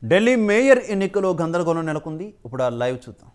Delhi mayor ఎన్నికలో గందరగోళం నెలకొంది. ఇప్పుడు ఆ లైవ్ చూద్దాం.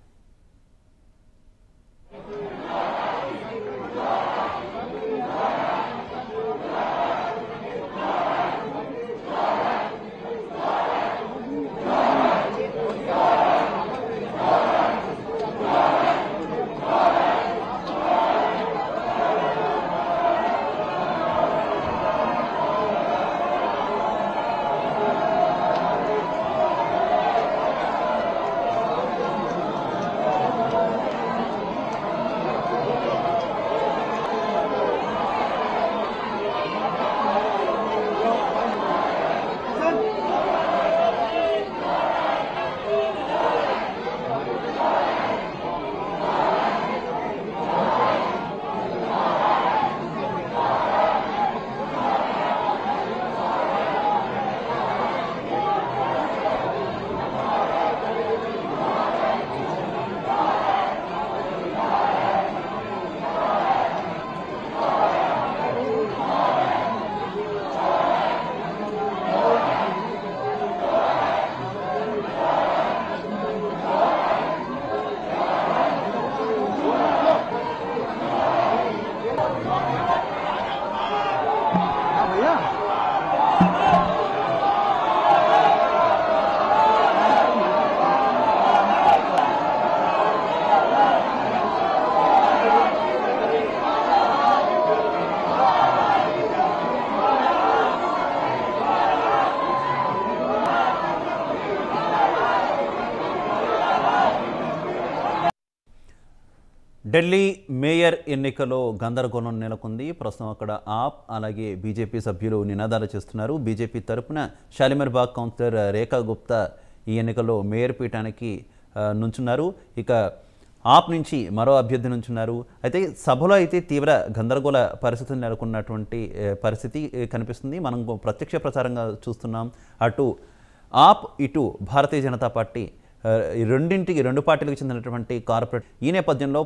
ఢిల్లీ మేయర్ ఎన్నికలో గందరగోళం నెలకొంది. ప్రస్తుతం అక్కడ ఆప్ అలాగే బీజేపీ సభ్యులు నినాదాలు చేస్తున్నారు. బీజేపీ తరపున షాలిమర్ బాగ్ కౌన్సిలర్ రేఖా గుప్తా ఈ ఎన్నికల్లో మేయర్ పీఠానికి నుంచున్నారు. ఇక ఆప్ నుంచి మరో అభ్యర్థి నుంచున్నారు. అయితే సభలో అయితే తీవ్ర గందరగోళ పరిస్థితులు నెలకొన్నటువంటి పరిస్థితి కనిపిస్తుంది. మనం ప్రత్యక్ష ప్రచారంగా చూస్తున్నాం. అటు ఆప్ ఇటు భారతీయ జనతా పార్టీ రెండు పార్టీలకు చెందినటువంటి కార్పొరేట్ ఈ నేపథ్యంలో